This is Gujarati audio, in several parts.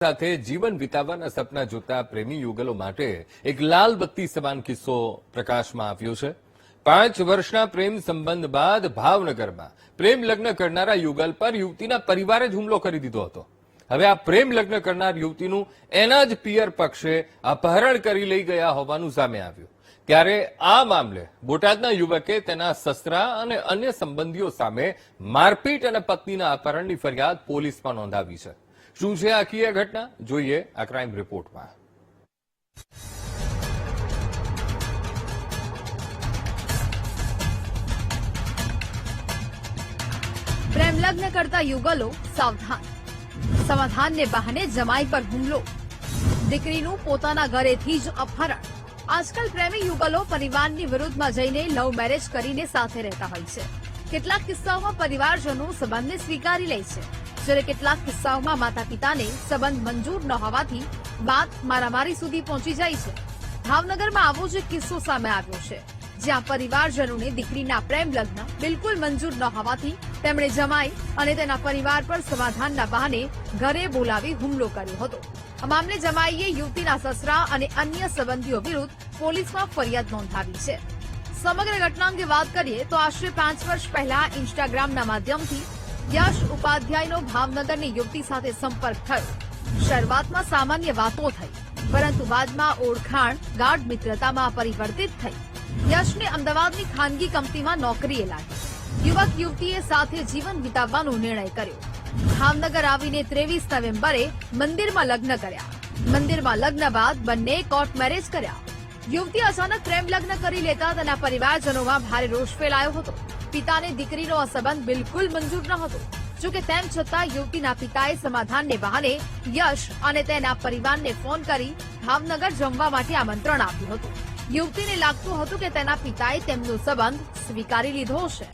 સાથે જીવન વિતાવવાના સપના જોતા પ્રેમી યુગલો માટે એક લાલ બત્તી સમાન કિસ્સો પ્રકાશમાં આવ્યો છે। 5 વર્ષના પ્રેમ સંબંધ બાદ ભાવનગરમાં પ્રેમ લગ્ન કરનારા યુગલ પર યુવતીના પરિવારે જ હુમલો કરી દીધો હતો। હવે આ પ્રેમ લગ્ન કરનાર યુવતીનું એના જ પિયર પક્ષે અપહરણ કરી લઈ ગયા હોવાનું સામે આવ્યું। ત્યારે આ મામલે બોટાદના યુવકે તેના સસરા અને અન્ય સંબંધીઓ સામે મારપીટ અને પત્નીના અપહરણની ફરિયાદ પોલીસમાં નોંધાવી છે। શું છે આખી આ ઘટના, જોઈએ આ ક્રાઇમ રિપોર્ટમાં। પ્રેમ લગ્ન કરતા યુગલો સાવધાન, સમાધાનને બહાને જમાઈ પર હુમલો, દીકરીનું પોતાના ઘરેથી જ અપહરણ। આજકાલ પ્રેમી યુગલો પરિવારની વિરુદ્ધમાં જઈને લવ મેરેજ કરીને સાથે રહેતા હોય છે। કેટલાક કિસ્સાઓમાં પરિવારજનો સંબંધને સ્વીકારી લે છે, જ્યારે કેટલાક કિસ્સાઓમાં માતા પિતાને સંબંધ મંજૂર ન હોવાથી વાત મારામારી સુધી પહોંચી જાય છે। ભાવનગરમાં આવો જ એક કિસ્સો સામે આવ્યો છે, જ્યાં પરિવારજનોને દીકરીના પ્રેમ લગ્ન બિલકુલ મંજૂર ન હોવાથી તેમણે જમાઈ અને તેના પરિવાર પર સમાધાનના બહાને ઘરે બોલાવી હુમલો કર્યો હતો। આ મામલે જમાઈએ યુવતીના સસરા અને અન્ય સંબંધીઓ વિરુદ્ધ પોલીસમાં ફરિયાદ નોંધાવી છે। સમગ્ર ઘટના અંગે વાત કરીએ તો આશરે 5 વર્ષ પહેલા ઇન્સ્ટાગ્રામના માધ્યમથી યશ ઉપાધ્યાયનો ભાવનગરની યુવતી સાથે સંપર્ક થયો। શરૂઆતમાં સામાન્ય વાતો થઈ, પરંતુ બાદમાં ઓળખાણ ગાઢ મિત્રતામાં પરિવર્તિત થઈ। યશને અમદાવાદની ખાનગી કંપનીમાં નોકરીએ લાગી। યુવક યુવતીએ સાથે જીવન વિતાવવાનો નિર્ણય કર્યો। ભાવનગર આવીને 23 નવેમ્બરે મંદિરમાં લગ્ન કર્યા। મંદિરમાં લગ્ન બાદ બંને કોર્ટ મેરેજ કર્યા। યુવતી અચાનક પ્રેમ લગ્ન કરી લેતા તેના પરિવારજનોમાં ભારે રોષ ફેલાયો હતો। પિતાને દીકરીનો આ સંબંધ બિલકુલ મંજૂર ન હતો। જોકે તેમ છતાં યુવતીના પિતાએ સમાધાનને બહાને યશ અને તેના પરિવારને ફોન કરી ભાવનગર જમવા માટે આમંત્રણ આપ્યું હતું। યુવતીને લાગતું હતું કે તેના પિતાએ તેમનો સંબંધ સ્વીકારી લીધો છે।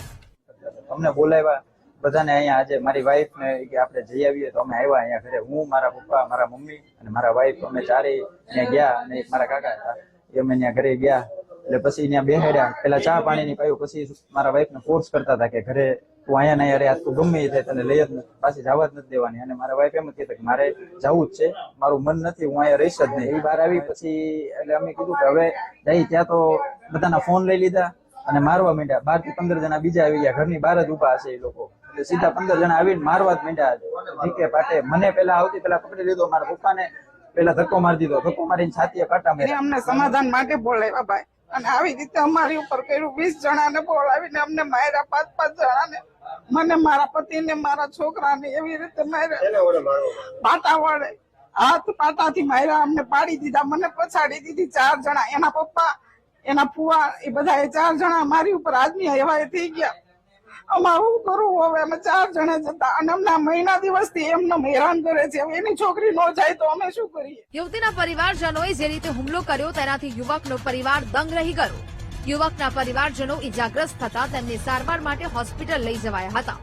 અમને બોલાવ્યા બધાને અહીંયા આજે મારી વાઈફ ને કે આપણે જઈ આવીએ તો અમે આવ્યા અહીંયા ઘરે। હું, મારા પપ્પા, મારા મમ્મી અને મારા વાઈફ અમે ચારેય ત્યાં ગયા અને એક મારા કાકા હતા એ અમે ત્યાં ઘરે ગયા। એટલે પછી ત્યાં બેહાડ્યા, પેલા ચા પાણીની પાયું, પછી મારા વાઈફ ને ફોર્સ કરતા હતા કે ઘરે તું અહીંયા નહીં અરે તું ગમે એ થાય તને લઈ જ પાછી જવા જ નથી દેવાની। અને મારા વાઈફ એમ જ કહેતા કે મારે જવું જ છે, મારું મન નથી, હું અહીંયા રહીશ જ નહીં। એ બહાર આવી પછી એટલે અમે કીધું કે હવે જઈ, ત્યાં તો બધાના ફોન લઈ લીધા અને મારવા માંડ્યા। 12 થી 15 જણા બીજા આવી ગયા, ઘરની બહાર જ ઉભા હશે એ લોકો, એટલે સીધા 15 જણા આવીને મારવા જ માંડ્યા। ઠીકે પાટે મને પેલા પકડી લીધો, મારા પપ્પાને પેલા ધક્કો મારી દીધો, ધક્કો મારીને છાતીએ કાંટા માર્યા। અમને સમાધાન માટે બોલાવ્યા ભાઈ, અને આવી રીતે અમારી ઉપર કર્યું। 20 જણાને બોલાવીને અમને માર્યા, 5-5 જણાને, મને, મારા પતિને, મારા છોકરાને એવી રીતે માર્યા। પાટા વડે, હાથ પાટાથી માર્યા, અમને પાડી દીધા, મને પછાડી દીધી 4 જણા, એના પપ્પા, એના ફુવા, એ બધા 4 જણા મારી ઉપર આદમી હવાએ થઈ ગયા। અમારું કરવું હવે, અમે 4 જણા જતા અને અમને મહિના દિવસથી એમને હેરાન કરે છે। હવે એની છોકરી ન જાય તો અમે શું કરીએ? યુવતીના પરિવારજનોએ જે રીતે હુમલો કર્યો તેનાથી યુવકનો પરિવાર દંગ રહી ગયો। યુવકના પરિવારજનો ઇજાગ્રસ્ત થતા તેમને સારવાર માટે હોસ્પિટલ લઈ જવાયા હતા।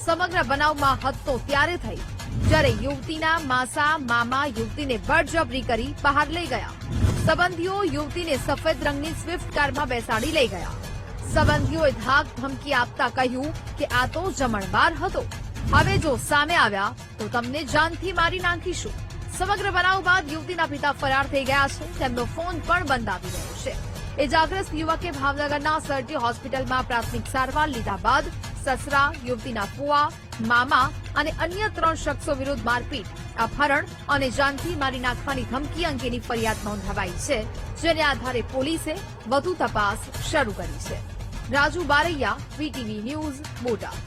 સમગ્ર બનાવમાં હદ તો ત્યારે થઈ જ્યારે યુવતીના માસા મામા યુવતીને બળજબરી કરી બહાર લઈ ગયા। સંબંધીઓ યુવતીને સફેદ રંગની સ્વિફ્ટ કારમાં બેસાડી લઈ ગયા। સંબંધીઓએ ધાક ધમકી આપતા કહ્યું કે આ તો જમણવાર હતો, હવે જો સામે આવ્યા તો તમને જાનથી મારી નાખીશું। સમગ્ર બનાવ બાદ યુવતીના પિતા ફરાર થઈ ગયા છે, તેમનો ફોન પણ બંધ આવી રહ્યો છે। ઇજાગ્રસ્ત યુવકે ભાવનગરના સરટી હોસ્પિટલમાં પ્રાથમિક સારવાર લીધા બાદ સસરા, યુવતીના ફુવા, મામા અને અન્ય 3 શખ્સો વિરુદ્ધ મારપીટ, અપહરણ અને જાનથી મારી નાખવાની ધમકી અંગેની ફરિયાદ નોંધાવાઈ છે, જેને આધારે પોલીસે વધુ તપાસ શરૂ કરી છે। Raju Baraiya, VTV news, Botad.